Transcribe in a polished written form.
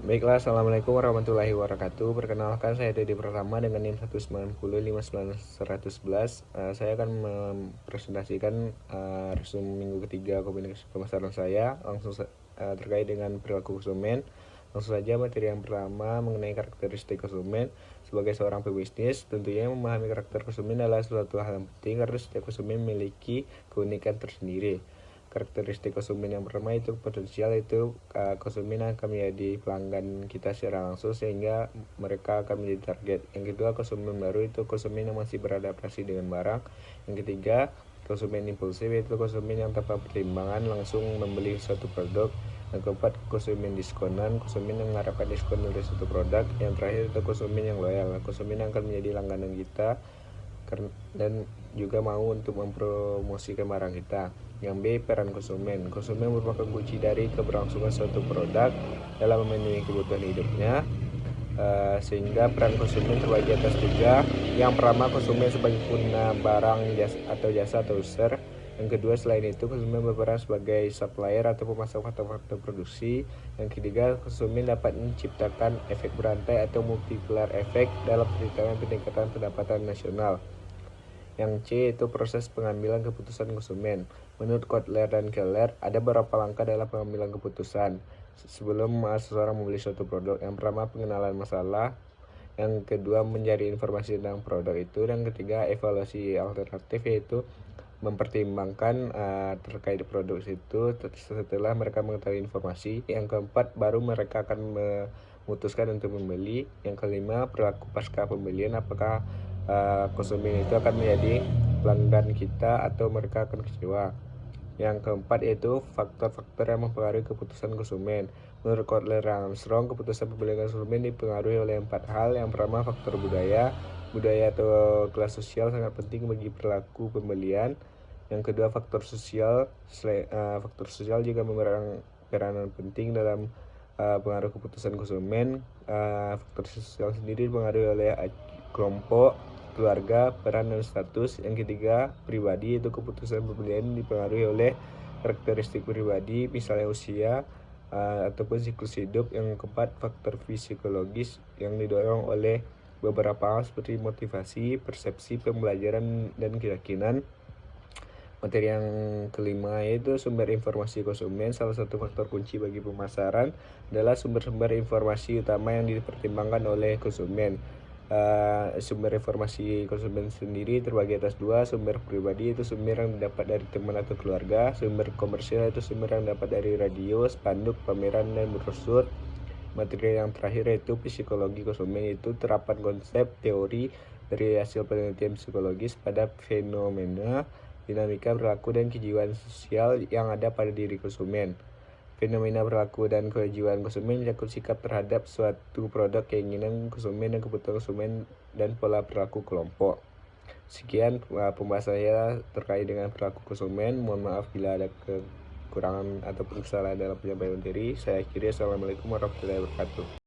Baiklah, Assalamualaikum warahmatullahi wabarakatuh. Perkenalkan, saya Dedi Pratama dengan NIM 1905911. Saya akan mempresentasikan resume minggu ketiga komunikasi pemasaran saya terkait dengan perilaku konsumen. Langsung saja, materi yang pertama mengenai karakteristik konsumen. Sebagai seorang pebisnis, tentunya memahami karakter konsumen adalah suatu hal yang penting karena setiap konsumen memiliki keunikan tersendiri. Karakteristik konsumen yang pertama itu potensial, itu konsumen akan menjadi pelanggan kita secara langsung sehingga mereka akan menjadi target. Yang kedua, konsumen baru itu konsumen yang masih beradaptasi dengan barang. Yang ketiga, konsumen impulsif itu konsumen yang tanpa pertimbangan langsung membeli suatu produk. Yang keempat, konsumen diskonan, konsumen yang mengharapkan diskon dari suatu produk. Yang terakhir itu konsumen yang loyal, konsumen yang akan menjadi langganan kita dan juga mau untuk mempromosikan barang kita. Yang B, peran konsumen. Konsumen merupakan kunci dari keberlangsungan suatu produk dalam memenuhi kebutuhan hidupnya, sehingga peran konsumen terbagi atas tiga. Yang pertama, konsumen sebagai pengguna barang atau jasa atau user. Yang kedua, selain itu, konsumen berperan sebagai supplier atau pemasok faktor produksi. Yang ketiga, konsumen dapat menciptakan efek berantai atau multiplier efek dalam peningkatan pendapatan nasional. Yang C itu proses pengambilan keputusan konsumen. Menurut Kotler dan Keller, ada beberapa langkah dalam pengambilan keputusan sebelum seseorang membeli suatu produk. Yang pertama, pengenalan masalah. Yang kedua, mencari informasi tentang produk itu. Dan ketiga, evaluasi alternatif, yaitu mempertimbangkan terkait produk itu setelah mereka mengetahui informasi. Yang keempat, baru mereka akan memutuskan untuk membeli. Yang kelima, perilaku pasca pembelian, apakah konsumen itu akan menjadi pelanggan kita atau mereka akan kecewa. Yang keempat yaitu faktor-faktor yang mempengaruhi keputusan konsumen. Menurut Kotler dan Armstrong, keputusan pembelian konsumen dipengaruhi oleh 4 hal. Yang pertama, faktor budaya. Budaya atau kelas sosial sangat penting bagi perilaku pembelian. Yang kedua, faktor sosial. Faktor sosial juga memeran peranan penting dalam pengaruh keputusan konsumen. Faktor sosial sendiri dipengaruhi oleh kelompok, keluarga, peran dan status. Yang ketiga, pribadi, itu keputusan pembelian dipengaruhi oleh karakteristik pribadi, misalnya usia ataupun siklus hidup. Yang keempat, faktor psikologis yang didorong oleh beberapa hal seperti motivasi, persepsi, pembelajaran, dan keyakinan. Materi yang kelima yaitu sumber informasi konsumen. Salah satu faktor kunci bagi pemasaran adalah sumber-sumber informasi utama yang dipertimbangkan oleh konsumen. Sumber informasi konsumen sendiri terbagi atas dua. Sumber pribadi itu sumber yang didapat dari teman atau keluarga. Sumber komersial itu sumber yang dapat dari radio, spanduk, pameran, dan brosur. Materi yang terakhir yaitu psikologi konsumen, itu terapan konsep teori dari hasil penelitian psikologis pada fenomena dinamika perilaku dan kejiwaan sosial yang ada pada diri konsumen. Fenomena perilaku dan kejiwaan konsumen mencakup sikap terhadap suatu produk, keinginan konsumen dan kebutuhan konsumen, dan pola perilaku kelompok. Sekian pembahasan saya terkait dengan perilaku konsumen. Mohon maaf bila ada kekurangan ataupun kesalahan dalam penyampaian materi. Saya akhiri. Assalamualaikum warahmatullahi wabarakatuh.